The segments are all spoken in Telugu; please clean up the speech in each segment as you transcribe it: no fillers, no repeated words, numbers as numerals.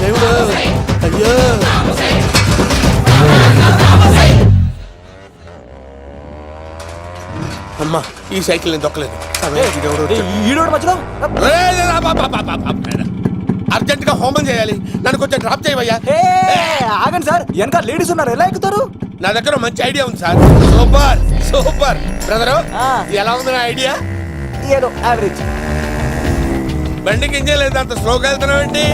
దేవుడు అయ్యో అమ్మా ఈ సైకిల్ నేను దొక్కలేదు. అర్జెంట్ గా హోమం చేయాలి, నన్ను కొంచెం డ్రాప్ చేయవయ్యా. ఆగండి సార్, వెనక లేడీస్ ఉన్నారు, ఎలా ఎక్కుతారు? నా దగ్గర మంచి ఐడియా ఉంది సార్. సూపర్ సూపర్ బ్రదరు, ఎలా ఉంది నా ఐడియా? ఏదో యావరేజ్. బండికి ఇంజన్ లేదు, అంత స్లోగా వెళ్తున్నావు ఏంటి?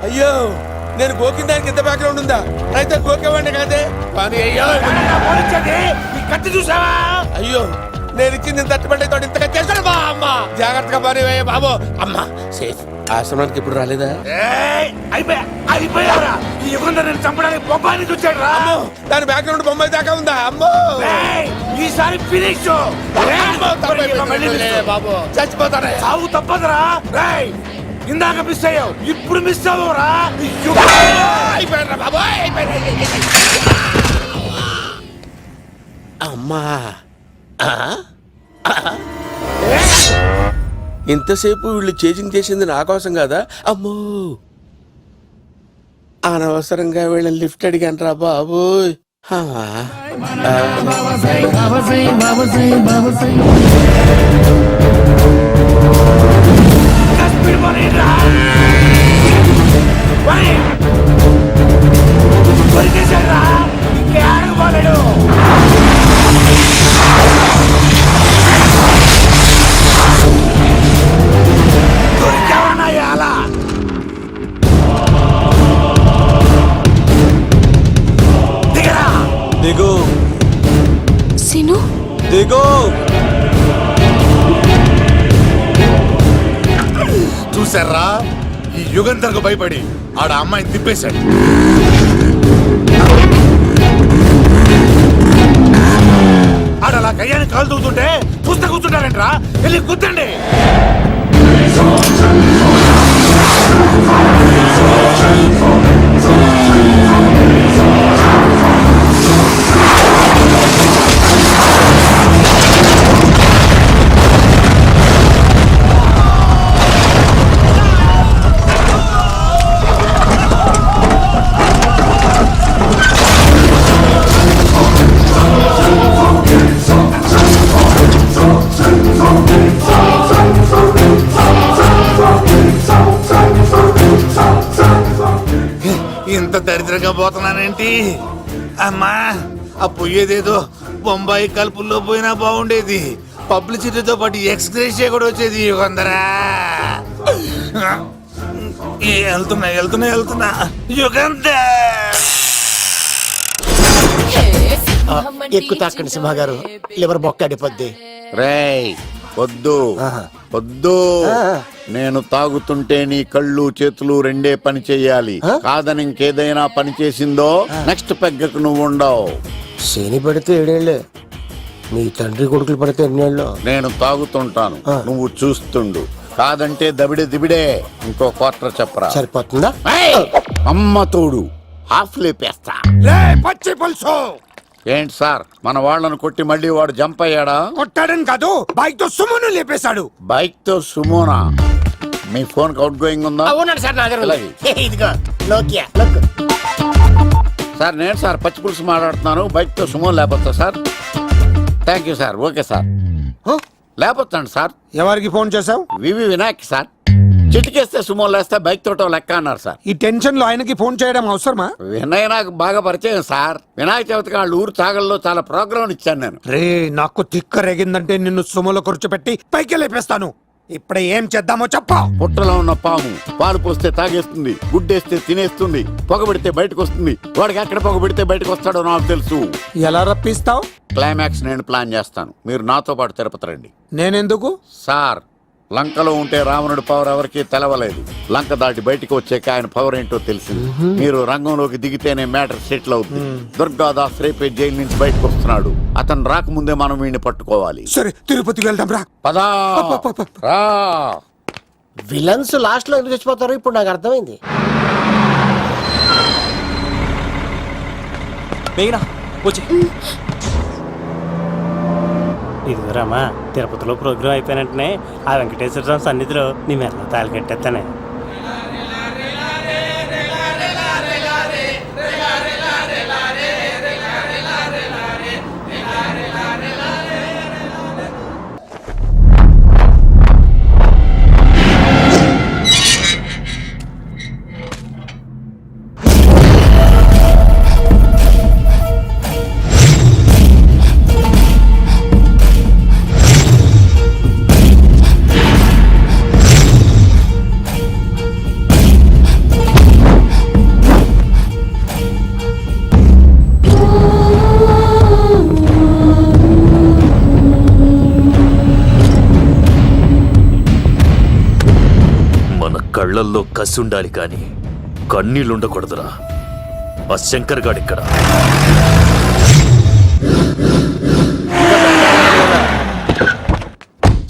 అయ్యో, నేను గోకిన దానికి ఇంత బ్యాక్గ్రౌండ్ ఉందా? అయితే గోకేవాడిని కాదే. కానీ అయ్యో కత్తి చూసావా? అయ్యో, నేను ఇచ్చింది తట్టుబడి తోటి ఇంతగా చేశాను బా అమ్మ. జాగ్రత్తగా పని వేయ బాబు. అమ్మ సేఫ్. ఆశ్రమానికి ఇప్పుడు రాలేదా? అయిపోయారా? ఈ యుగంలో నేను చంపడానికి బొమ్మాయిని చూచాడు రా. దాని బ్యాక్గ్రౌండ్ బొమ్మాయి దాకా ఉందా? అమ్మో ఈసారి ఫినిష్ బాబు, చచ్చిపోతారా? సాగు తప్పదురా. ఇందాక మిస్ అయ్యావు, ఇప్పుడు మిస్ అవ్వరా? అయిపోయారా బాబు? అమ్మా, ఇంతసేపు వీళ్ళు చేజింగ్ చేసింది నా కోసం కాదా? అమ్మో, అనవసరంగా వీళ్ళని లిఫ్ట్ అడిగాను రా బాబు. దిగు సీను, దిగు. చూసారా, ఈ యుగంధర్కు భయపడి ఆడ అమ్మాయిని తిప్పేశాడు. ఆడలా కయ్యాన్ని కాలు తూగుతుంటే చూస్తే కూర్చుంటారంట్రా. వెళ్ళి కూర్చోండి. ఇంత దరిద్రంగా పోతున్నానేంటి అమ్మా? ఆ పోయేదేదో బొంబాయి కలుపుల్లో పోయినా బాగుండేది. పబ్లిసిటీతో పాటు ఎక్స్‌గ్రేషియా కూడా వచ్చేది. యుగంధరా, వెళ్తున్నా యుగంధర్. ఎక్కు తాకండి సింహ గారు, లివర్ బొక్కడిపోద్ది. రేయ్ వద్దు వద్దు, నేను తాగుతుంటే నీ కళ్ళు చేతులు రెండే పని చెయ్యాలి. కాదని ఇంకేదైనా పని చేసిందో నెక్స్ట్ పెగ్గకు నువ్వు ఉండవు. శని పడితే 7 ఏళ్ళే, మీ తండ్రి కొడుకులు పడితే 2 ఏళ్ళు. నేను తాగుతుంటాను, నువ్వు చూస్తుండు. కాదంటే దబిడే దిబిడే. ఇంకో క్వార్టర్ చెప్పరా? సరిపోతుందా? అమ్మ తోడు హాఫ్ లేపేస్తా. పచ్చి పులుసు. ఏంటి సార్, మన వాళ్ళను కొట్టి మళ్ళీ వాడు జంప్ అయ్యాడా? కొట్టాడని కాదు, బైక్ తో సుమోను లేపేశాడు. బైక్ తో సుమోనా? మీ ఫోన్ అవుట్ గోయింగ్ ఉందా? అవునండి సార్, నా దగ్గర అలాగే. ఇదిగో నోకియా. సార్ నేను సార్ పచ్చి పులుసు మాట్లాడుతున్నాను. బైక్ తో సుమో లేకపోతా sir? Thank you sir. Okay sir, లేకపోతాండి సార్. ఎవరికి ఫోన్ చేసావు? వివి వినాయక్ సార్. చిటికేస్తే సుమో లేస్తే బైక్ తోటో లెక్క అన్నారు సార్. ఈ టెన్షన్ లో ఆయనకి ఫోన్ చేయడం అవసరమా? వినయ్ నాకు బాగా పరిచయం సార్. వినాయక చవితికి వాళ్ళ ఊరు చాగల్లో చాలా ప్రోగ్రాం ఇచ్చాను నేను. రే, నాకు తిక్క రేగిందంటే నిన్ను సుమోలో కూర్చోబెట్టి పైకి లేపేస్తాను. ఇప్పుడే ఏం చేద్దామో చెప్ప. పుట్టలో ఉన్న పాము పాలు పోస్తే తాగేస్తుంది, గుడ్డేస్తే తినేస్తుంది, పొగబెడితే బయటకు వస్తుంది. వాడికి ఎక్కడ పొగబెడితే బయటకు వస్తాడో నాకు తెలుసు. ఎలా రప్పిస్తావు? క్లైమాక్స్ నేను ప్లాన్ చేస్తాను, మీరు నాతో పాటు తిరుపతి రండి. నేనెందుకు? సార్, లంకలో ఉంటే రావణుడి పవర్ ఎవరికి తెలవలేదు. లంక దాటి బయటకు వచ్చాక ఆయన పవర్ ఏంటో తెలిసింది. మీరు రంగంలోకి దిగితేనే మ్యాటర్ సెటిల్ అవుతుంది. దుర్గాదాస్ రేపే జైలు నుంచి బయటకు వస్తున్నాడు. అతను రాకముందే మనం వీడిని పట్టుకోవాలి. సరే, తిరుపతికి వెళ్దాం రా. పదా రా. విలన్స్ లాస్ట్ లో ఎందుకు చచ్చిపోతారు ఇప్పుడు నాకు అర్థమైంది. మేఘనా వచ్చి ఇదిగో రామా, తిరుపతిలో ప్రోగ్రాం అయిపోయినట్టునే ఆ వెంకటేశ్వర స్వామి సన్నిధిలో నీ మెల్ల తాళి కట్టేస్తానే. కళ్ళల్లో కసి ఉండాలి కానీ కన్నీళ్ళుండకూడదురా. ఆ శంకర్ గాడిక్కడ.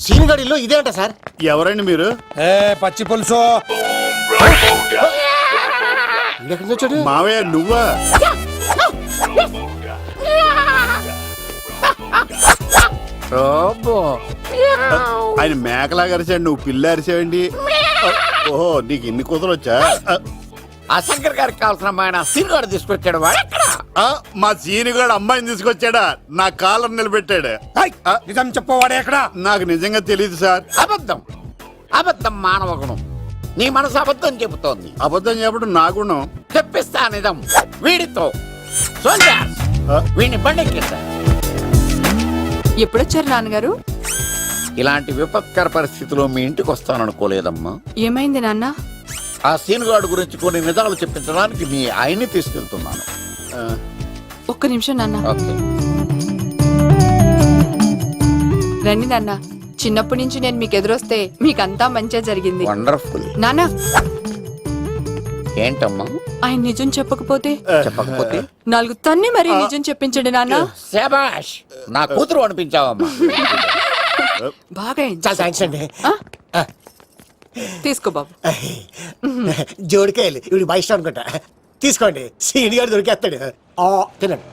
సీనుగాడిలో ఇదే అంట సార్. ఎవరండి మీరు? పచ్చి పులుసు. మావయ్య నువ్వా? ఆయన మేకలా అరిచాడు, నువ్వు పిల్ల అరిచావండి. ఓహో, నీకు ఇన్ని కూతురు వచ్చా? ఆ శంకర్ గారికి కావాల్సిన అమ్మాయి సీనుగాడు తీసుకొచ్చాడు. వాడెక్కడ? మా సీనుగాడు అమ్మాయిని తీసుకొచ్చాడా? నా కాలర్ నిలబెట్టాడు. నిజం చెప్పవాడే ఎక్కడ? నాకు నిజంగా తెలియదు సార్. అబద్ధం. అబద్ధం మానవ గుణం. నీ మనసు అబద్ధం చెబుతోంది. అబద్ధం చెప్పడం నా గుణం. తెప్పిస్తా నిజం వీడితో. సోల్జర్స్, వీడిని బండెక్కిస్తా. ఎప్పుడొచ్చారు నాన్నగారు? ఇలాంటి విపత్కర పరిస్థితిలో మీ ఇంటికి వస్తాననుకోలేదమ్మా. ఏమైంది నాన్న? ఆ సీనుగాడు గురించి కొన్ని నిజాలు చెప్పించడానికి మీ ఆయన్ని తీసుకెళ్తున్నాను. ఒక్క నిమిషం నాన్న. ఓకే. రండి నాన్న. చిన్నప్పటి నుంచి నేను మీకు ఎదురొస్తే మీకంతా మంచిగా జరిగింది. వండర్ఫుల్. నాన్న, ఏంటమ్మా? ఆయన నిజం చెప్పకపోతే చెప్పకపోతే 4 తన్ని మరీ నిజం చెప్పించండి నాన్న. శభాష్, నా కూతురు అనిపించావమ్మా. బాగా అయింది. చాలా థ్యాంక్స్ అండి. తీసుకో బాబు. జోడికాయలు ఇవి బయట అనుకుంటా. తీసుకోండి, సీని గారు దొరికేస్తాడు. తినండి.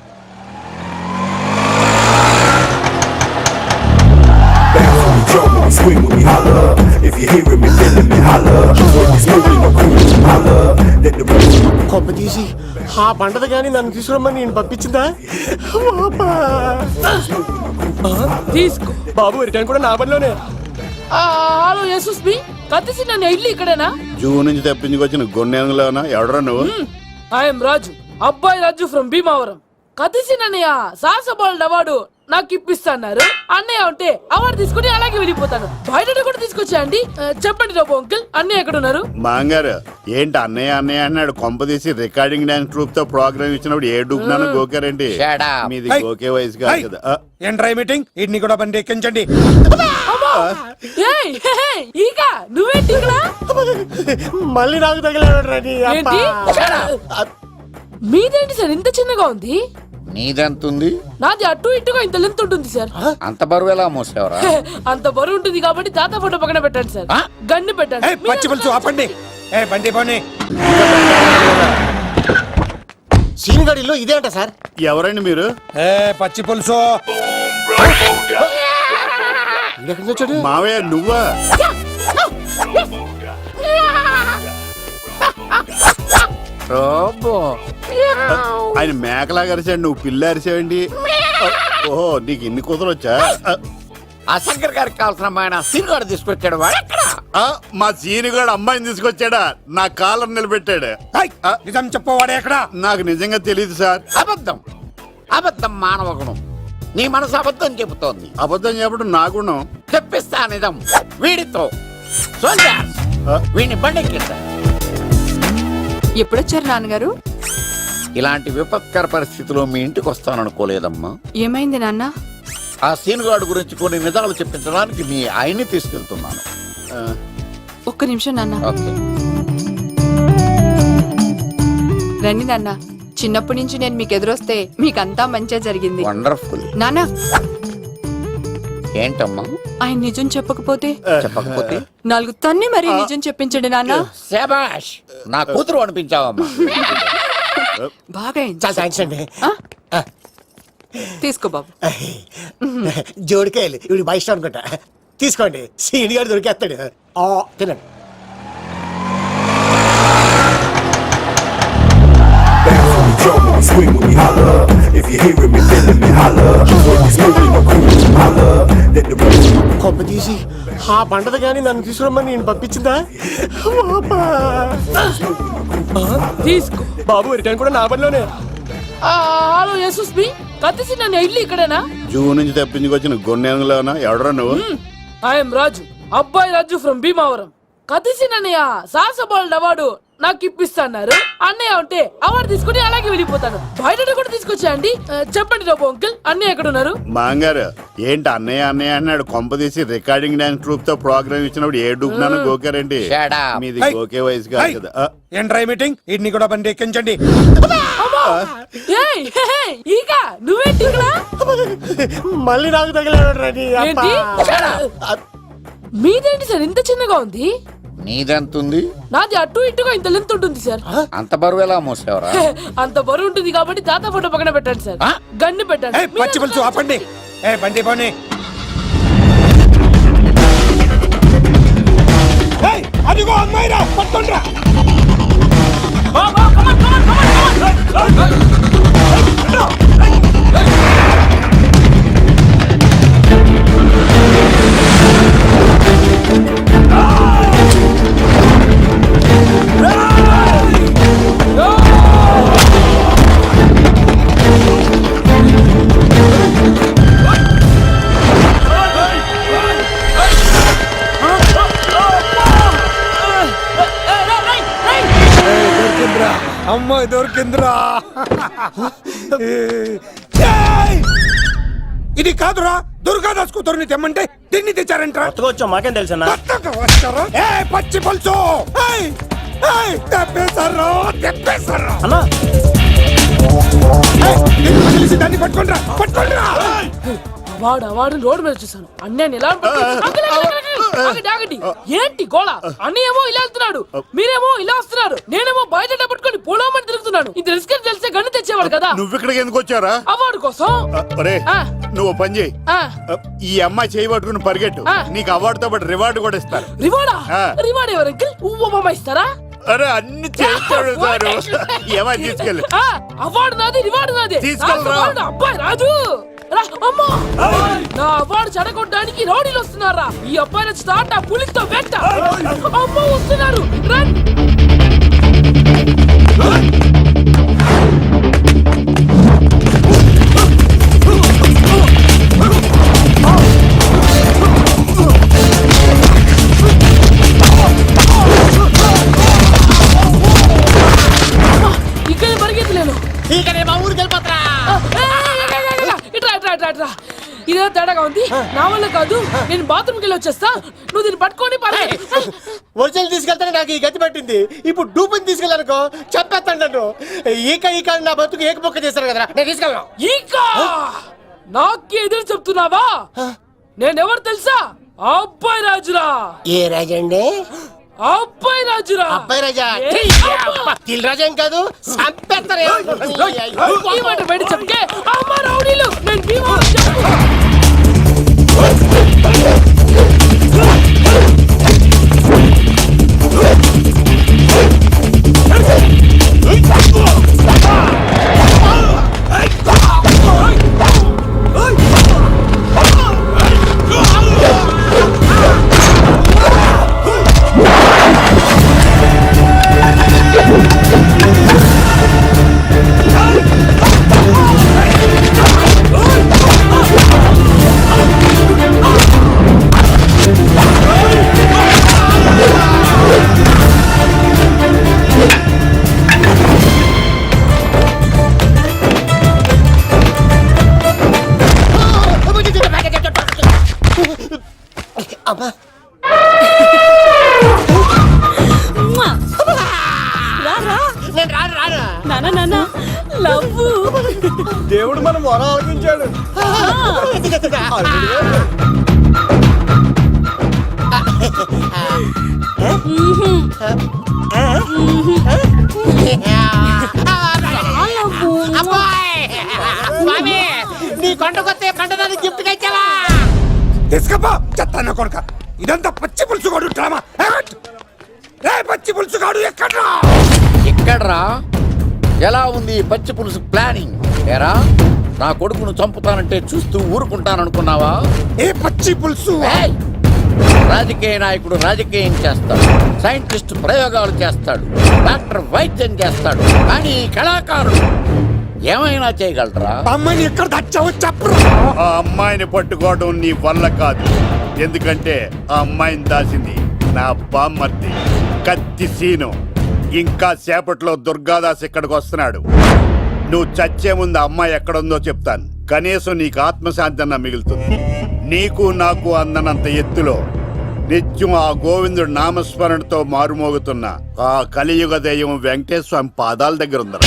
కొప్ప తీసి ఆ పంటది కానీ నన్ను తీసుకురమ్మని నేను పంపించిందా? తీసుకో బాబు, రిటర్న్ కూడా నా పనిలోనే. హలో యశస్ బి, కత్తిసి నన్ను ఇల్లు ఇక్కడేనా? జూ నుంచి తప్పించుకొచ్చిన గొన్నెంగులోనా? ఎవడరా నువ్వు? ఐఎమ్ రాజు, అబ్బాయి రాజు ఫ్రమ్ భీమావరం. కత్తిసి నన్నయ్య సాహసబాల్ అవార్డు నాకు ఇప్పిస్తున్నారు. అన్నయ్య ఉంటే అవార్డు తీసుకుని అలాగే వెళ్ళిపోతాను. బయట కూడా తీసుకొచ్చా అండి. చెప్పండి రాబు అంకుల్, అన్నయ్య ఎక్కడ ఉన్నారు? మాంగారు ఏంటి అన్నయ్య అన్నయ్య అన్నాడు? కొంప తీసి రికార్డింగ్ డాన్స్ ట్రూప్ తో ప్రోగ్రామ్ ఇచ్చినప్పుడు ఏ డూబ్నాను గోకారండి? Shut up. మీది గోకే వయసు కాదు కదా. ఏంట్రై మీటింగ్? ఇడ్ని కూడా బండి ఎక్కించండి. ఈక నువ్వేంటి ఇక్కడ? మళ్ళీ నాకు తగిలాడు. ఏంటి? మీదేంటి సార్ ఇంత చిన్నగా ఉంది? నీదెంతుంది? నాది అటు ఇటుగా ఇంత లెంత్ ఉంటుంది సార్. అంత బరువు ఎలా మోసేవరా? అంత బరువు ఉంటుంది కాబట్టి తాత ఫోటో పక్కన పెట్టండి సార్. గన్ను పెట్టండి. పచ్చి పులుసు ఆపండి. బండి పోనీ. సీనుగాడిలో ఇదే అంట సార్. ఎవరండి మీరు? పచ్చి పులుసు. మావయ్య నువ్వా? ఆయన మేకలా అరిచాడు, నువ్వు పిల్ల అరిచావండి. ఓహో, నీకు ఇన్ని కూతురు వచ్చా? ఆ శంకర్ గారికి కావాల్సిన అమ్మాయి సీనుగాడు తీసుకొచ్చాడు. వాడెక్కడ? మా సీనుగాడు అమ్మాయిని తీసుకొచ్చాడా? నా కాలర్ నిలబెట్టాడు. నిజం చెప్పవాడే ఎక్కడ? నాకు నిజంగా తెలియదు సార్. అబద్ధం. అబద్ధం మానవ గుణం. నీ మనసు అబద్ధం చెబుతోంది. అబద్ధం చెప్పడం నా గుణం. తెప్పిస్తా నిజం వీడితో. సోల్జర్స్, వీడిని బండెక్కిస్తా. ఎప్పుడొచ్చారు నాన్నగారు? ఇలాంటి విపత్కర పరిస్థితిలో మీ ఇంటికి వస్తాననుకోలేదమ్మా. ఏమైంది నాన్న? ఆ సీనుగాడు గురించి కొన్ని నిజాలు చెప్పించడానికి మీ ఆయన్ని తీసుకెళ్తున్నాను. ఒక్క నిమిషం నాన్న. ఓకే. రండి నాన్న. చిన్నప్పటి నుంచి నేను మీకు ఎదురొస్తే మీకంతా మంచిగా జరిగింది. వండర్ఫుల్. నాన్న, ఏంటమ్మా? ఆయన నిజం చెప్పకపోతే చెప్పకపోతే 4 తన్ని మరీ నిజం చెప్పించండి నాన్న. శభాష్, నా కూతురు అనిపించావమ్మా. బాగా అయింది. చాలా థ్యాంక్స్ అండి. తీసుకో బాబు. జోడికాయలు ఇవి బాగా ఇష్టం అనుకుంటా. తీసుకోండి, సీని గారు దొరికేస్తాడు. తినండి. కొమ్మ తీసి ఆ పంటది కానీ నన్ను తీసుకురమ్మని నేను పంపించిందా? తీసుకో. బాబు రిటర్న్ కూడా నా పనిలోనే. హలో యశస్ బి, కత్తిసి నన్ను ఇల్లు ఇక్కడేనా? జూ నుంచి తప్పించుకొచ్చిన గొన్నెంగులోనా? ఎవడరా నువ్వు? ఐఎమ్ రాజు, అబ్బాయి రాజు ఫ్రమ్ భీమావరం. కత్తిసి నన్నయ్య సాహసబాలుడు అవార్డు నాకు ఇప్పిస్తాన్నారు. అన్నయ్య ఉంటే అవార్డు తీసుకుని అలాగే వెళ్ళిపోతాను. బయట కూడా తీసుకొచ్చాయండి. చెప్పండి రాబు అంకుల్, అన్నయ్య ఎక్కడ ఉన్నారు? మాంగారు ఏంటి అన్నయ్య అన్నయ్య అన్నాడు? కొంప తీసి రికార్డింగ్ డాన్స్ ట్రూప్ తో ప్రోగ్రామ్ ఇచ్చినప్పుడు ఏ డూబ్నాను గోకారండి? మీది గోకే వయసు కాదు కదా. ఏంట్రై మీటింగ్? ఇడ్ని కూడా బండి ఎక్కించండి. ఈక నువ్వేంటి ఇక్కడ? మళ్ళీ నాకు తగిలాడు. ఏంటి? మీదేంటి సార్ ఇంత చిన్నగా ఉంది? నీదెంత ఉంది? నాది అటు ఇటుగా ఇంత లెంత్ ఉంటుంది సార్. అంత బరువు ఎలా మోసేవరా? అంత బరువు ఉంటుంది కాబట్టి తాత ఫోటో పక్కన పెట్టండి సార్. గన్ను పెట్టండి. పచ్చి పులుసు ఆపండి. బండి పోనీ. అదిగో అమ్మాయిరా, పట్టుకోండిరా. అమ్మాయి దొరికిందిరా. ఇది కాదురా, దుర్గాదాస్ కూతురుని తెమ్మంటే దీన్ని తెచ్చారంట. వచ్చాం, మాకేం తెలుసన్నా? పచ్చి పులుసు తెప్పేశారు. అన్నా దాన్ని పట్టుకోండిరా, పట్టుకోండిరా. వాడు రోడ్డు మీద చూసాను. అన్నయ్య ఎలా ఆగండి. ఏంటి గోళ? అన్నయ్యేమో ఇలా వెళ్తున్నాడు, మీరేమో ఇలా వస్తున్నారు, నేనేమో బయట పట్టుకొని పోలోమని తిరుగుతున్నాను. ఇది రిస్క్ అని తెలిస్తే గన్ను తెచ్చేవాడు కదా. నువ్వు ఇక్కడికి ఎందుకు వచ్చారా? అవార్డు కోసం. నువ్వు పని చేయి, ఈ అమ్మాయి చేయి పట్టుకుని పరిగెట్టు. నీకు అవార్డు తో పాటు రివార్డు కూడా ఇస్తారు. రివార్డా? రివార్డ్ ఎవరు అంకిల్? ఉవ్వమ్మ ఇస్తారా? అరే అన్ని చేస్తాడు సారు. ఏమై తీసుకెళ్ళి. అవార్డు నాది, రివార్డు నాది. తీసుకెళ్ళరా. అబ్బాయి రాజు నా అవార్డు చెడగొట్టడానికి రౌడీలు వస్తున్నారా? ఈ అబ్బాయి స్టార్ట్ ఆ పులితో వెంట. అమ్మ వస్తున్నారు. రన్. ఇక్కడ పరిగెత్తలేను. ఇదే తేడాగా ఉంది. నా వల్ల కాదు, నేను బాత్రూమ్కి వెళ్ళి వచ్చేస్తా. నువ్వు దీన్ని పట్టుకొని ఒరిజినల్ తీసుకెళ్తానే నాకు ఈ గతి పట్టింది. ఇప్పుడు డూపుని తీసుకెళ్ళానుకో చెప్పేస్తాను నన్ను. ఈక నా బతుకు ఏకపొక్క చేశారు కదరా, నేను తీసుకెళ్ళను. ఇంకా నాకే ఎదురు చెప్తున్నావా? నేనెవరు తెలుసా? అబ్బాయి రాజురా. ఏ రాజండి? అబ్బాయి రాజురా. అబ్బాయి రాజా? తిల్ రాజా ఏం కాదు, చంపేస్తారు. ఈ మాట బయట చెప్తే అమ్మ రౌడీలు. నేను భీమవరం చెప్పు. దేవుడు మన మొర ఆలకించాడు. పండగొస్తే పండగ గిఫ్ట్ గా ఇచ్చావా? తీసుకపో చెత్త కొడుక. ఇదంతా పచ్చి పులుసు కాడు డ్రామా. రే పచ్చి పులుసు కాడు ఎక్కడ్రా? ఎక్కడ్రా? ఎలా ఉంది ఈ పచ్చి పులుసు ప్లానింగ్? ఏరా నా కొడుకును చంపుతానంటే చూస్తూ ఊరుకుంటాననుకున్నావా? ఏ పచ్చి పులుసు? ఏయ్! రాజకీయ నాయకుడు రాజకీయం చేస్తాడు, సైంటిస్ట్ ప్రయోగాలు చేస్తాడు, డాక్టర్ వైద్యం చేస్తాడు, కానీ ఈ కళాకారుడు ఏమైనా చేయగలరా? అమ్మాయిని ఎక్కడ తెచ్చావో చెప్పు. ఆ అమ్మాయిని పట్టుకోవడం నీ వల్ల కాదు. ఎందుకంటే ఆ అమ్మాయిని దాసింది నా బామ్మర్ది కత్తి సీను. ఇంకా సేపట్లో దుర్గాదాస్ ఇక్కడికి వస్తున్నాడు. నువ్వు చచ్చే ముందు అమ్మాయి ఎక్కడుందో చెప్తాను. కనీసం నీకు ఆత్మశాంతి అన్న మిగులుతుంది. నీకు నాకు అందనంత ఎత్తులో నిత్యం ఆ గోవిందుడు నామస్మరణతో మారుమోగుతున్న ఆ కలియుగ దైవం వెంకటేశ్వర స్వామి పాదాల దగ్గర ఉందరా.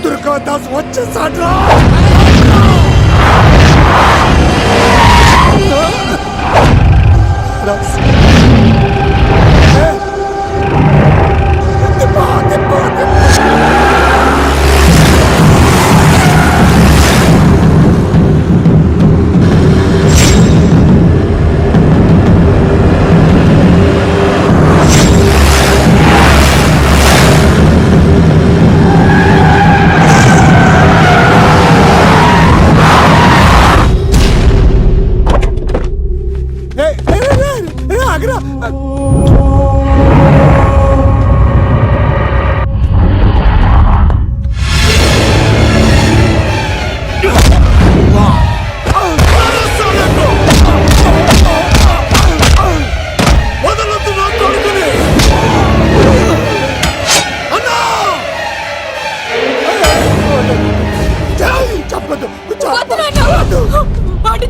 దుర్గాదాస్ వచ్చేసాడ్రా.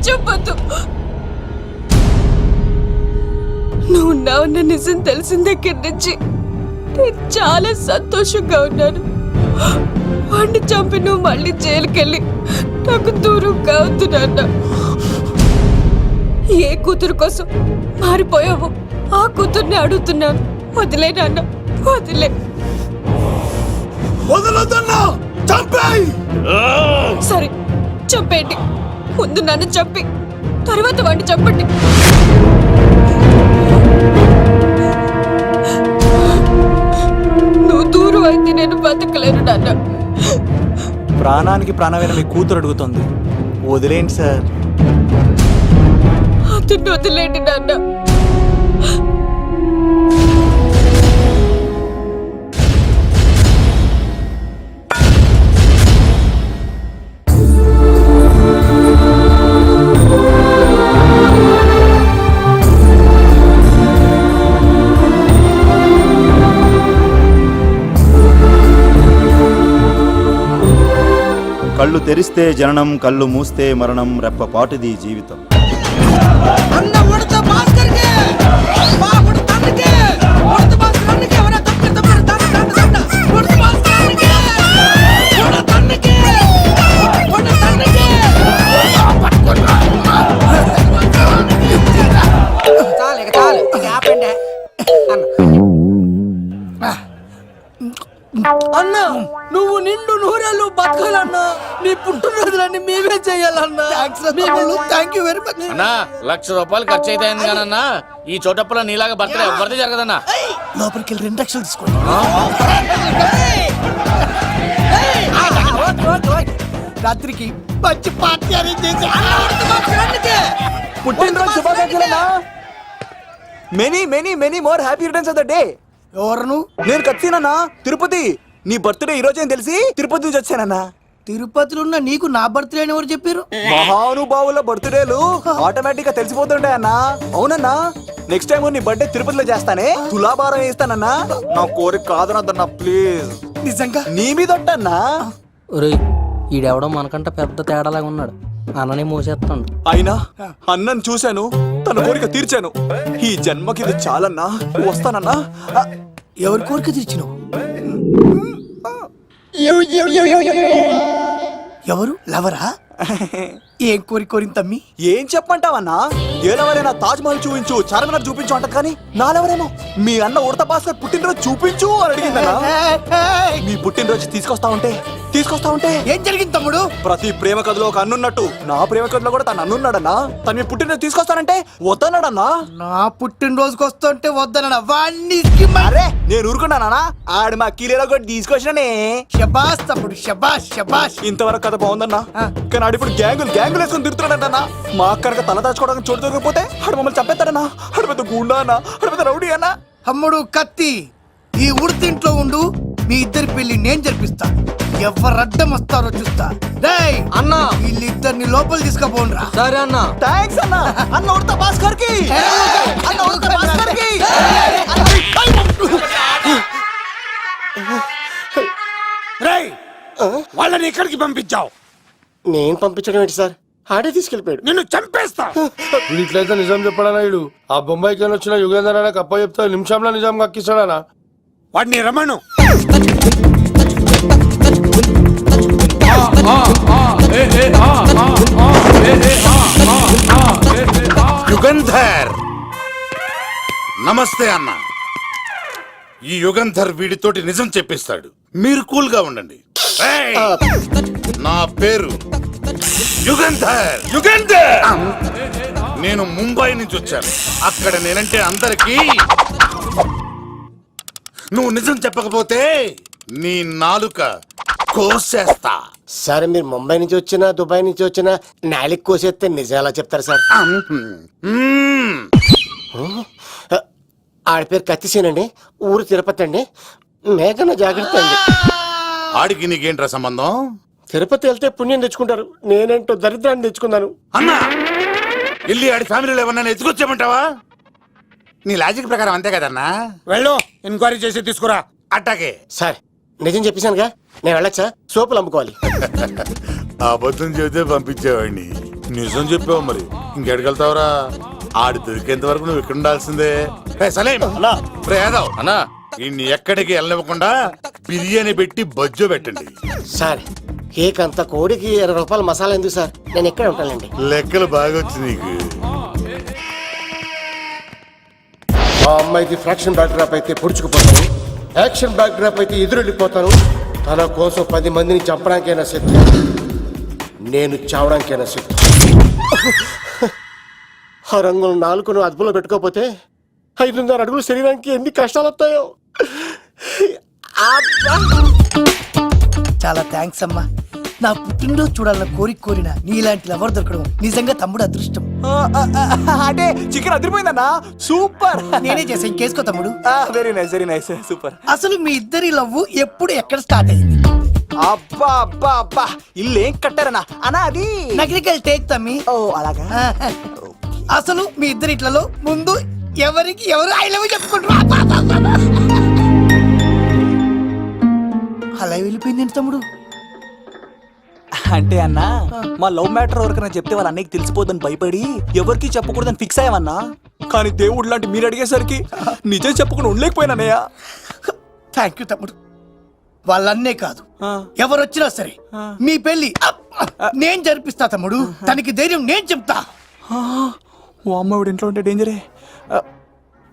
చెప్పొద్దు. నువ్వు ఉన్నావన్న నిజం తెలిసిన దగ్గర నుంచి నేను చాలా సంతోషంగా ఉన్నాను. వాడిని చంపి నువ్వు మళ్ళీ జైలుకెళ్ళి నాకు దూరంగా అవుతున్నా. ఏ కూతురు కోసం మారిపోయావు ఆ కూతుర్ని అడుగుతున్నాను. వదిలే నాన్న, వదిలే. సరే చంపేయండి. ముందు నన్ను చంపి తర్వాత వాడిని చంపండి. నువ్వు దూరం అయితే నేను బతకలేను నాన్న. ప్రాణానికి ప్రాణమైన మీ కూతురు అడుగుతుంది, వదిలేండి సార్. అతన్ని వదిలేండి నాన్న. కళ్ళు తెరిస్తే జననం, కళ్ళు మూస్తే మరణం, రెప్పపాటుది జీవితం. అన్నా నువ్వు నిండు నూరేళ్ళు బతకాలన్నా. నీ పుట్టినరోజులన్నీ మేమే చెయ్యాలన్నా. థ్యాంక్ యూ వెరీ మచ్ అన్నా. 1,00,000 రూపాయలు ఖర్చు అవుతాయింది కానన్నా ఈ చోటప్పులో నీలాగా బర్త్డే ఎవరిది జరగదన్నా. లోపలికి వెళ్ళి 2 లక్షలు తీసుకోండి. రాత్రికి మంచి పార్టీ అరేంజ్ చేసి పుట్టినరోజు శుభాకాంక్షలన్నా. Many many many more happy returns of the day. ఎవరు? నేను కత్తినన్నా, తిరుపతి. నీ బర్త్డే ఈ రోజే అని తెలిసి తిరుపతి నుంచి వచ్చానన్నా. తిరుపతిలో ఉన్న నీకు నా బర్త్డే అని ఎవరు చెప్పారు? మహానుభావుల బర్త్డేలు ఆటోమేటిక్ గా తెలిసిపోతుంటాయన్నా. అవునన్నా, నెక్స్ట్ టైం నీ బర్త్డే తిరుపతిలో చేస్తానే. తులాభారం వేస్తానన్నా. నా కోరిక కాదనద్దన్నా ప్లీజ్. నిజంగా నీ మీద ఒట్టన్నా. ఒరేయ్ ఈడెవడో మనకంట పెద్ద తేడాలాగా ఉన్నాడు. అన్ననే మోసేస్తాడు. అయినా అన్నను చూశాను, తన కోరిక తీర్చాను. ఈ జన్మకి ఇది చాలన్నా, వస్తానన్నా. ఎవరి కోరిక తీర్చినావు? ఎవరు లవరా? ఏం కోరి కోరింది తమ్మి? ఏం చెప్పంటావన్నా? ఏలవరైనా తాజ్ మహల్ చూపించు, చార్మినార్ చూపించు అంట, కానీ నాలెవరేమో మీ అన్న ఉడత భాస్కర్ పుట్టినరోజు చూపించు అని అడిగిందన్నా. మీ పుట్టినరోజు తీసుకొస్తా ఉంటే ఏం జరిగింది తమ్ముడు? ప్రతి ప్రేమ కథలో ఒక అన్నున్నట్టు నా ప్రేమ కథలో కూడా తను అన్నున్నాడన్నా. తను మీ పుట్టినరోజు తీసుకొస్తానంటే వద్దన్నాడన్నా. నా పుట్టినరోజుకి వస్తుంటే వద్దన వాణ్ణి. అరే నేను ఊరుకున్నానా? ఆడు మా కీలేలో కూడా తీసుకొచ్చిననే. శబాష్ తమ్ముడు, శబాష్ శబాష్. ఇంతవరకు కథ బాగుందన్నా, కానీ ఆడు ఇప్పుడు గ్యాంగులు వేసుకొని తిరుగుతున్నాడంటన్నా. మా అక్కడికి తల దాచుకోవడానికి చోటు దొరికిపోతే ఆడు మమ్మల్ని చంపేస్తాడన్నా. ఆడు పెద్ద గుండా అన్నా, ఆడు పెద్ద రౌడీ అన్నా. తమ్ముడు కత్తి, ఈ ఉడితింట్లో ఉండు, మీ ఇద్దరి పెళ్లి నేను జరిపిస్తా. ఎవరు అడ్డం వస్తారో చూస్తా. రేయ్ అన్నా వీళ్ళిద్దరిని లోపల తీసుకుపోండ్రా. సరే అన్న. థాంక్స్ అన్నా. అన్న ఉడత భాస్కర్ కి, అన్న ఉడత భాస్కర్ కి. రేయ్ వాళ్ళని ఎక్కడికి పంపించావు? నేను పంపించడం ఏంటి సార్? ఆడే తీసుకెళ్ళిపోయాడు. నిన్ను చంపేస్తా. ఇట్లయితే నిజం చెప్పడానా? ఇడు ఆ బొంబాయికి వెళ్ళి వచ్చిన యుగేందర్ అన్న కప్ప చెప్తా నిమిషంలో నిజం కక్కిస్తాడానా? వాడిని రమణు. యుగంధర్ నమస్తే అన్న. ఈ యుగంధర్ వీడితోటి నిజం చెప్పిస్తాడు, మీరు కూల్ గా ఉండండి. ఏయ్! నా పేరు యుగంధర్. నేను ముంబై నుంచి వచ్చాను. అక్కడ నేనంటే అందరికీ. నువ్వు నిజం చెప్పకపోతే నీ నాలుక కోసేస్తా. సార్ మీరు ముంబై నుంచి వచ్చినా దుబాయ్ నుంచి వచ్చినా నాలిక్ కోసేస్తే నిజం ఎలా చెప్తారు సార్? మ్మ్. ఆడి పేరు కత్తిసేనండి, ఊరు తిరుపతి అండి. మేఘన జాగ్రత్త అండి. ఆడికి నీకేంట్రా సంబంధం? తిరుపతి వెళ్తే పుణ్యం తెచ్చుకుంటారు, నేనేంటో దరిద్రాన్ని తెచ్చుకున్నాను. అన్నా వెళ్ళి ఆడి ఫ్యామిలీలో ఎవరన్నా ఎత్తుకొచ్చామంటావా? నీ లాజిక్ ప్రకారం అంతే కదన్నా. వెళ్ళు, ఎంక్వైరీ చేసి తీసుకురా. అట్టాకే. సార్ నిజం చెప్పేశానుగా, నేను వెళ్ళచ్చా? సోపులు అమ్ముకోవాలి. అబద్ధం చెబితే పంపించేవాడిని, నిజం చెప్పావు మరి ఇంకెడగలుగుతావురా? ఆడి దొరికేంత వరకు నువ్వు ఇక్కడ ఉండాల్సిందే. అన్నా ఇన్ని ఎక్కడికి వెళ్ళనివ్వకుండా బిర్యానీ పెట్టి బజ్జో పెట్టండి. సార్ కేక్ అంత కోడికి 20 రూపాయల మసాలా ఎందుకు సార్? నేను ఎక్కడ ఉంటానండి. లెక్కలు బాగా వచ్చి నీకు. ఆ అమ్మాయిది ఫ్రాక్షన్ బ్యాక్ డ్రాప్ అయితే పొడుచుకుపోతాను, యాక్షన్ బ్యాక్ డ్రాప్ అయితే ఎదురెళ్ళిపోతాను. తన కోసం 10 మందిని చంపడానికైనా శక్తి, నేను చావడానికైనా శక్తి. ఆ రంగులు 4 అదుపులో పెట్టుకోకపోతే 5.5 అడుగుల శరీరానికి ఎన్ని కష్టాలు వస్తాయో. చాలా థ్యాంక్స్ అమ్మా. నా పుట్టినరోజు చూడాలన్న కోరిన నీలాంటి లవర్ దొరకడం నిజంగా తమ్ముడు అదృష్టం. అంటే చికెన్ అదిరిపోయిందన్నా, సూపర్. నేనే చేసా, ఇంకేసుకో తమ్ముడు. Very nice super. అసలు మీ ఇద్దరి లవ్ ఎప్పుడు ఎక్కడ స్టార్ట్ అయింది? అబ్బా అబ్బా అబ్బా, ఇల్లు ఏం కట్టారన్నా అన్నా? అది నగరికల్ టేక్ తమ్మి. ఓ అలాగా. అసలు మీ ఇద్దరిట్లలో ముందు ఎవరికి ఎవరు ఐ లవ్ చెప్పుకుంటారు? అలా వెళ్ళిపోయింది తమ్ముడు. అంటే అన్నా మా లవ్ మ్యాటర్ ఎవరికైనా చెప్తే వాళ్ళ అన్నయ్యకి తెలిసిపోదని భయపడి ఎవరికి చెప్పకూడదని ఫిక్స్ అయ్యామన్నా. కానీ దేవుడు లాంటి మీరు అడిగేసరికి నిజం చెప్పకుండా ఉండలేకపోయినానయ్యా. థ్యాంక్ యూ తమ్ముడు. వాళ్ళన్నే కాదు, ఎవరొచ్చినా సరే మీ పెళ్లి నేను జరిపిస్తా తమ్ముడు. తనకి ధైర్యం నేను చెప్తా. ఓ అమ్మఒడి ఇంట్లో ఉంటే డేంజరే.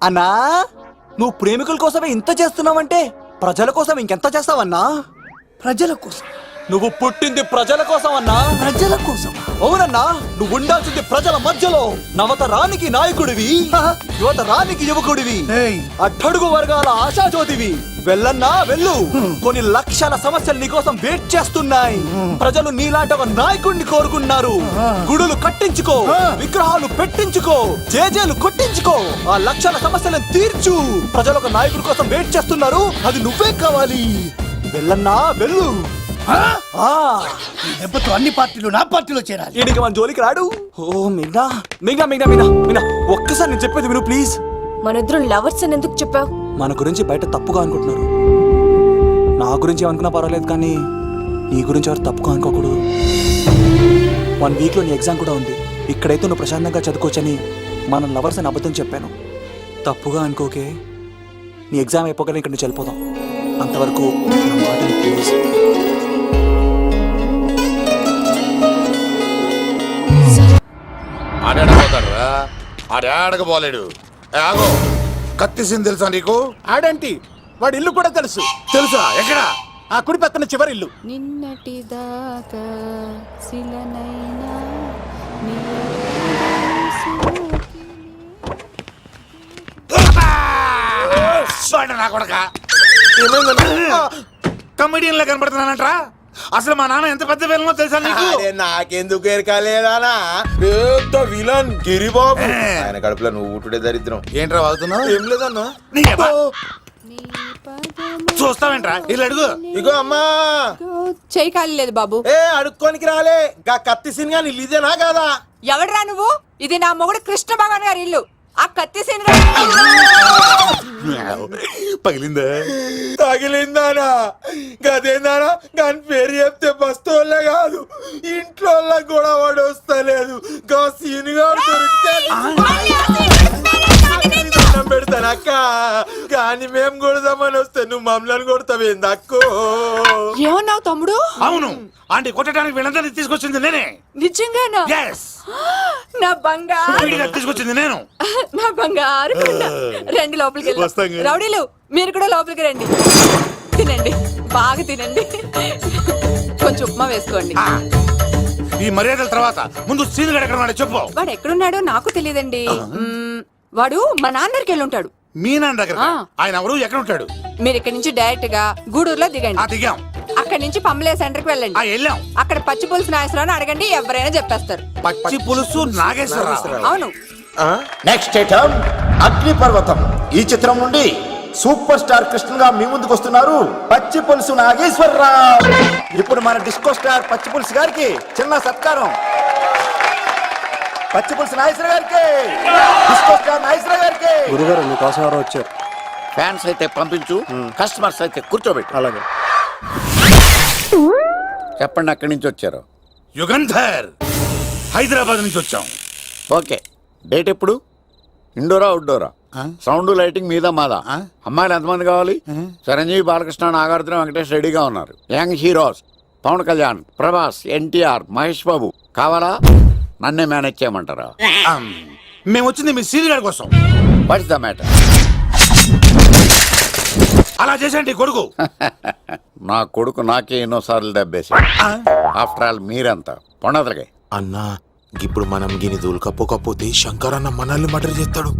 అన్నా నువ్వు ప్రేమికుల కోసమే ఇంత చేస్తున్నావంటే ప్రజల కోసం ఇంకెంత చేస్తావన్నా? ప్రజల కోసం. నువ్వు పుట్టింది ప్రజల కోసం అన్నా. ప్రజల కోసం? అవునన్నా, నువ్వు ఉండాల్సింది ప్రజల మధ్యలో. నవతరానికి నాయకుడివి, యువతరానికి యువకుడివి, అట్టడుగు వర్గాల ఆశాజ్యోతివి. వెళ్ళన్నా వెళ్ళు, కొన్ని లక్షల సమస్యలు నీకోసం వెయిట్ చేస్తున్నాయి. ప్రజలు నీలాంటి ఒక నాయకుడిని కోరుకున్నారు. గుడులు కట్టించుకో, విగ్రహాలు పెట్టించుకో, జేజేలు కొట్టించుకో, ఆ లక్షల సమస్యలను తీర్చు. ప్రజలు ఒక నాయకుడి కోసం వెయిట్ చేస్తున్నారు, అది నువ్వే కావాలి. వెళ్ళన్నా వెళ్ళు. దెబ్బతో అన్ని పార్టీలు నా పార్టీలో చేరాలి. ఈడికి మన జోలికి రాడు. ఓ మిగ్నా మిగ్నా మిగ్నా మిగ్నా మిగ్నా, ఒక్కసారి నేను చెప్పేది విను ప్లీజ్. మన ఇద్దరు లవర్స్ అని ఎందుకు చెప్పావు? మన గురించి బయట తప్పుగా అనుకుంటున్నారు. నా గురించి ఏమనుకున్నా పర్వాలేదు, కానీ నీ గురించి ఎవరు తప్పుగా అనుకోకూడదు. 1 వీక్లో నీ ఎగ్జామ్ కూడా ఉంది. ఇక్కడైతే నువ్వు ప్రశాంతంగా చదువుకోవచ్చని మనం లవర్స్ అని అబద్ధం చెప్పాను. తప్పుగా అనుకోకే. నీ ఎగ్జామ్ అయిపోగానే ఇక్కడ నుంచి వెళ్ళిపోదాం. అంతవరకు నా మాటని ప్లీజ్. ఆడాడపోతాడురా, ఆడాడకపోలేడు. ఆగో, కత్తిసింది తెలుసా నీకు? ఆడంటి వాడి ఇల్లు కూడా తెలుసు. తెలుసా? ఎక్కడ? ఆ కుడి పక్కన చివరి ఇల్లు. నిన్నటి దాకా శిలనైనా నా కొడక కమెడియన్ లా కనబడుతున్నానంట్రా. అసలు మా నాన్న ఎంత పెద్ద విలనో తెలుసా నీకు? నాకెందుకు ఎరకాలేదానా, పెద్ద విలన్ గిరిబాబు. ఆయన కడుపులో నువ్వు ఊటుడే దరిద్రం. ఏంట్రా వాగుతున్నావు? ఏం లేదన్నా. చూస్తావేంట్రా? ఇల్లు అడుగు. ఇగో అమ్మా, చేయి ఖాళీ లేదు బాబు. ఏ అడుక్కోనికి రాలే. గా కత్తి సినిమా ఇల్లు ఇదేనా కాదా? ఎవడరా నువ్వు? ఇది నా మొగుడు కృష్ణ భగవాన్ గారి ఇల్లు. ఆ కత్తి సీన్ పగిలిందా? తగిలిందానా? గదేందానా? దాని పేరు చెప్తే బస్తోళ్ళే కాదు, ఇంట్లో కూడా వాడు వస్తలేదు. గా సీనుగా దొరికితే పెడతాను అక్క. కానీ మేము కొడదామని వస్తే నువ్వు మమ్మల్ని కొడతావేంది అక్కో? ఏమన్నావు తమ్ముడు? అవును, ఆంటీ కొట్టడానికి వీళ్ళందరినీ తీసుకొచ్చింది నేనే. నిజంగానా? Yes. నా బంగారు వీడిగా తీసుకొచ్చింది నేను. నా బంగారు కొండ. రండి లోపలికి వస్తాం వెళ్దాం. కదా. రౌడీలు మీరు కూడా లోపలికి రండి. తినండి, బాగా తినండి. కొంచెం ఉప్మా వేసుకోండి. ఈ మర్యాదల తర్వాత ముందు సీన్ ఎక్కడ ఉన్నాడో చెప్పు. వాడు ఎక్కడున్నాడో నాకు తెలియదండి. వాడు మా నాన్నకి వెళ్ళి ఉంటాడు. మీ నాన్న దగ్గర? ఆయన ఎవరు, ఎక్కడ ఉంటాడు? మీరు ఇక్కడ నుంచి డైరెక్ట్ గా గూడూరులో దిగండి. దిగాం. అక్కడ నుంచి పంబలే సెంటర్ కి వెళ్ళండి. వెళ్ళాం. అక్కడ పచ్చి పులుసు నాగేశ్వరరావు అడగండి, ఎవరైనా చెప్పేస్తారు. పచ్చి పులుసు నాగేశ్వరరావు? అవును. నెక్స్ట్ ఐటమ్ అగ్నిపర్వతం. ఈ చిత్రం నుండి సూపర్ స్టార్ కృష్ణగా మీ ముందుకు వస్తున్నారు పచ్చి పులుసు నాగేశ్వరరావు. ఇప్పుడు మన డిస్కో స్టార్ పచ్చి పులుసు గారికి చిన్న సత్కారం. పచ్చి పులుసు నాగేశ్వర గారికి, డిస్కో స్టార్ నాగేశ్వర గారికి. గురుగారు మీకోసం ఎవరో వచ్చారు. ఫ్యాన్స్ అయితే పంపించు, కస్టమర్స్ అయితే కూర్చోబెట్టు. అలాగే. చెప్పండి, అక్కడి నుంచి వచ్చారు. యుగంధర్, హైదరాబాద్ నుంచి వచ్చాం. ఓకే, డేట్ ఎప్పుడు? ఇండోరా అవుట్డోరా? సౌండ్ లైటింగ్ మీద మాదా? అమ్మాయిలు ఎంతమంది కావాలి? చిరంజీవి, బాలకృష్ణ, నాగార్జున, వెంకటేష్ రెడీగా ఉన్నారు. యంగ్ హీరోస్ పవన్ కళ్యాణ్, ప్రభాస్, ఎన్టీఆర్, మహేష్ బాబు కావాలా? నన్నే మేనేజ్ చేయమంటారా? మేము వచ్చింది మీ సీన్ గారి కోసం. What's the matter? అలా చేసేయండి కొడుకు. నా కొడుకు నాకే ఎన్నోసార్లు దెబ్బేసి. ఆఫ్టర్ ఆల్ మీరంతా పొండదలకే. అన్నా, ఇప్పుడు మనం గిని దూలకపోతే శంకర్ అన్న మనల్ని మర్డర్ చేస్తాడు.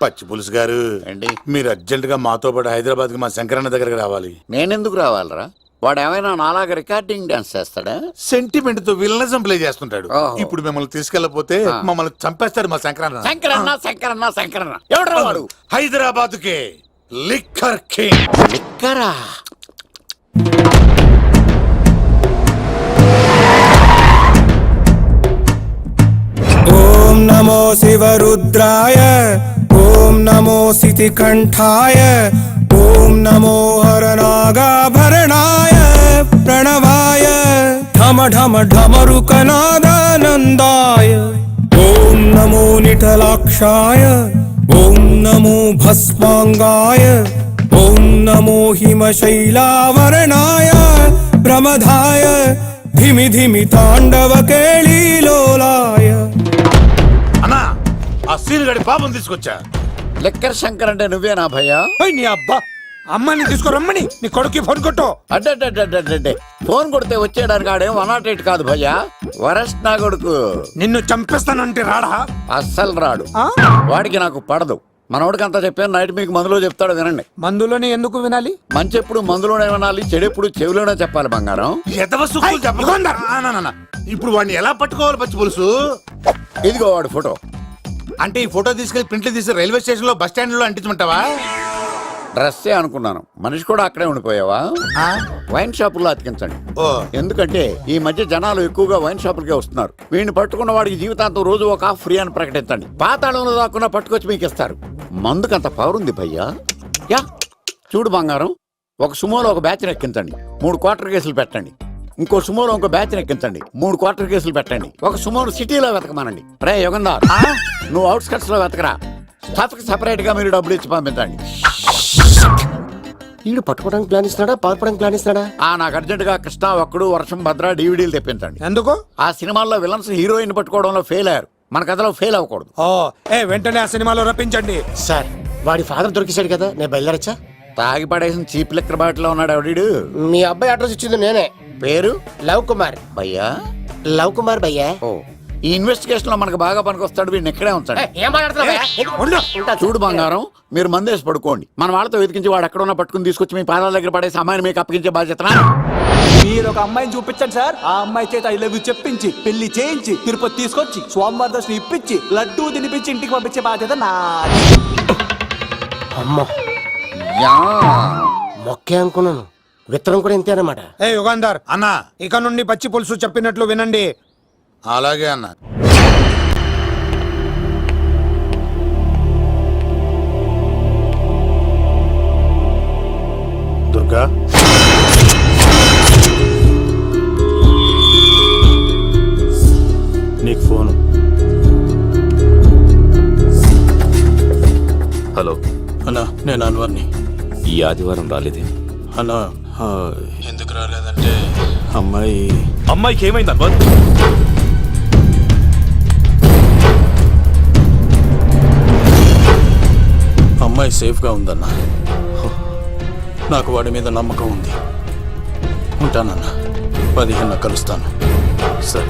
పచ్చి పులుసు గారు, ఏంటి? మీరు అర్జెంట్ గా మాతో పాటు హైదరాబాద్ కి మా శంకరన్న దగ్గరకు రావాలి. నేనెందుకు రావాలరా? వాడు ఏమైనా నాలాగా రికార్డింగ్ డాన్స్ చేస్తాడా? సెంటిమెంట్ తో విలనిజం ప్లే చేస్తుంటాడు. ఓహో. ఇప్పుడు మిమ్మల్ని తీసుకెళ్లపోతే మమ్మల్ని చంపేస్తాడు మా శంకరన్న. శంకరన్న శంకరన్న శంకరన్న ఎవడు వాడు? హైదరాబాద్ కే లిక్కర్ కింగ్. లిక్కరా? ఓం నమో శివరుద్రాయ, ఓం నమో సితికంఠాయ, ఓం నమో హరనాగాభరణాయ ప్రణవాయ ఢమ ఢమ ఢమరుకనాదానందాయ. ఓం నమో నిఠలాక్షాయ, ఓం నమో భస్మాంగాయ, ఓం నమో హిమశైలావరణాయ ప్రమదాయ ధిమి ధిమి తాండవ కేళీలోలాయ. అన్నా, ఆ సీన్ గడి పాపం తీసుకొచ్చా. లిక్కర్ శంకర్ అంటే నువ్వేనా భయ్యా? నీ అబ్బా, అమ్మని తీసుకురమ్మని నీ కొడుకు ఫోన్ కొట్టు. అడ్డే ఫోన్ కొడితే వచ్చేయడానికి ఆడేం 108 కాదు భయ్యా, వరస్ట్ నా కొడుకు. నిన్ను చంపేస్తానంటే రాడా? అస్సలు రాడు. వాడికి నాకు పడదు. మనోడికి అంతా చెప్పాను, నైట్ మీకు మందులో చెప్తాడు వినండి. మందులోనే ఎందుకు వినాలి? మంచి ఎప్పుడు మందులోనే వినాలి, చెడు ఎప్పుడు చెవిలోనే చెప్పాలి బంగారం. ఎదవ సుక్కులు చెప్పకుండా. ఇప్పుడు వాడిని ఎలా పట్టుకోవాలి పచ్చి పులుసు? ఇదిగో వాడు ఫోటో. అంటే ఈ ఫోటో తీసుకెళ్లి ప్రింట్లు తీసి రైల్వే స్టేషన్ లో బస్ స్టాండ్ లో అంటించమంటావా? డ్రెస్సే అనుకున్నాను, మనిషి కూడా అక్కడే ఉండిపోయావా? వైన్ షాపుల్లో అతికించండి. ఎందుకంటే ఈ మధ్య జనాలు ఎక్కువగా వైన్ షాపులకే వస్తున్నారు. వీడిని పట్టుకున్న వాడికి జీవితాంతం రోజు ఒక ఆఫ్ ఫ్రీ అని ప్రకటించండి. పాతాళంలో దాక్కున్నా పట్టుకొచ్చి మీకు ఇస్తారు. మందుకు అంత పవర్ ఉంది భయ్యా. యా చూడు బంగారం, ఒక సుమోలో ఒక బ్యాచ్ ఎక్కించండి, 3 క్వార్టర్ కేసులు పెట్టండి. ఇంకో సుమోలో ఇంకో బ్యాచ్ ఎక్కించండి, 3 క్వార్టర్ కేసులు పెట్టండి. ఒక సుమోను సిటీలో వెతకమానండి. రే యుగంధర్, నువ్వు అవుట్స్కట్స్ లో వెతకరా. స్టాఫ్ కి సెపరేట్ గా మీరు డబ్బులు ఇచ్చి పంపించండి. వీడు పట్టుకోవడానికి ప్లాన్ ఇస్తున్నాడా, పాల్పడానికి ప్లాన్ ఇస్తున్నాడా? నాకు అర్జెంట్ గా కృష్ణ ఒక్కడు, వర్షం భద్ర డివిడీలు తెప్పించండి. ఎందుకు? ఆ సినిమాల్లో విలన్స్ హీరోయిన్ పట్టుకోవడంలో ఫెయిల్ అయ్యారు, మన కథలో ఫెయిల్ అవ్వకూడదు. వెంటనే ఆ సినిమాలో రప్పించండి. సార్ వాడి ఫాదర్ దొరికేశాడు కదా, నేను బయలుదేరచ్చా? తాగి పడేసిన చీప్ లెక్కర్ బాటిలో ఉన్నాడు ఎవడీడు. మీ అబ్బాయి అడ్రస్ ఇచ్చింది నేనే. పేరు లవ్ కుమార్. భయ్యా? లవ్ కుమార్ భయ్యా. ఓ, ఈ ఇన్వెస్టిగేషన్ లో మనకు బాగా పనికొస్తాడు, వీడిని ఎక్కడే ఉంచండి. ఏం మాట్లాడుతున్నావు? చూడు బంగారం, మీరు మందేసి పడుకోండి. మన వాళ్ళతో వెతికించి వాడు ఎక్కడ ఉన్నా పట్టుకుని తీసుకొచ్చి మీ పాదాల దగ్గర పడేసి అమ్మాయిని మీకు అప్పగించే బాధ్యత. మీరు ఒక అమ్మాయిని చూపించండి సార్. ఆ అమ్మాయి చేత ఐ లవ్ యూ చెప్పించి పెళ్లి చేయించి తిరుపతి తీసుకొచ్చి స్వామివారి దర్శనం ఇప్పించి లడ్డూ తినిపించి ఇంటికి పంపించే బాధ్యత నాది. అమ్మా మొక్కే అనుకున్నాను, విత్తనం కూడా ఇంతే అన్నమాట. యుగాంధర్ అన్నా, ఇక నుండి పచ్చి పులుసు చెప్పినట్లు వినండి. అలాగే అన్న. దుర్గా, నీకు ఫోను. హలో అన్నా, నేను అన్వర్ని. ఈ ఆదివారం రాలేదే? అన్నా ఎందుకు రాలేదంటే అమ్మాయికి ఏమైంది అన్వర్? అమ్మాయి సేఫ్గా ఉందన్నా. నాకు వాడి మీద నమ్మకం ఉంది. ఉంటానన్నా, 15 కలుస్తాను. సరే.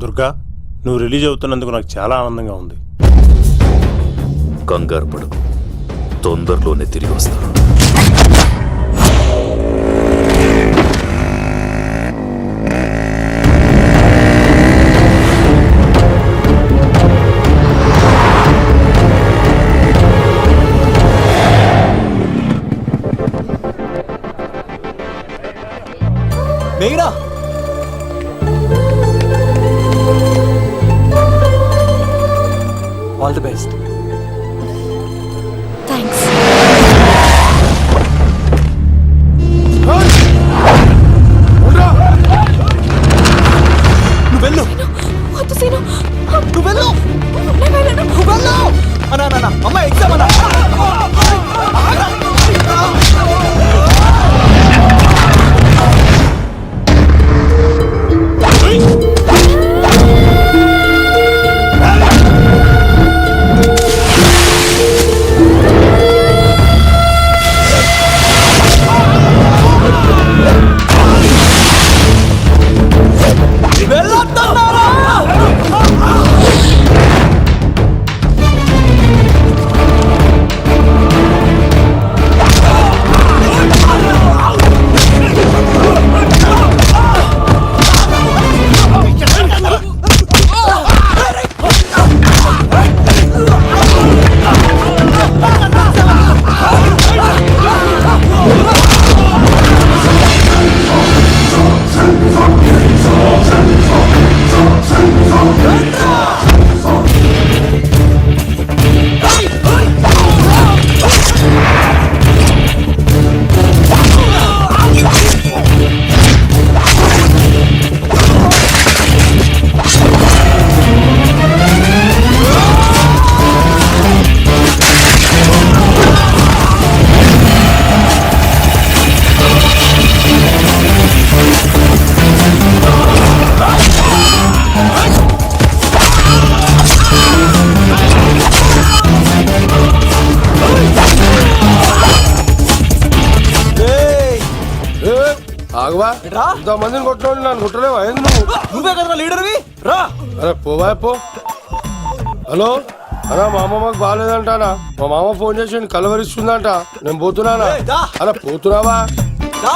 దుర్గా, నువ్వు రిలీజ్ అవుతున్నందుకు నాకు చాలా ఆనందంగా ఉంది. కంగారు పడకు, తొందరలోనే తిరిగి వస్తాను. మెయినా ఆల్ ది బెస్ట్. థ్యాంక్స్. నువ్వు వెళ్ళు. వద్దు సీను. నువ్వు వెళ్ళు. నేను వెళ్ళను. నువ్వు వెళ్ళు. అన్నా అమ్మాయి ఎగ్జామ్ అన్నా. ఆగవా, ఇంతమందిని కొట్టినోళ్ళు నన్ను కొట్టలేవా? నువ్వు నువ్వే కదా లీడర్వి, రా. అరే పోవా పో. హలో అన్నా, మా అమ్మమ్మకి బాగాలేదంటానా? మా మామ ఫోన్ చేసి కలవరిస్తుందంట. నేను పోతున్నానా? అలా పోతున్నావా? దా.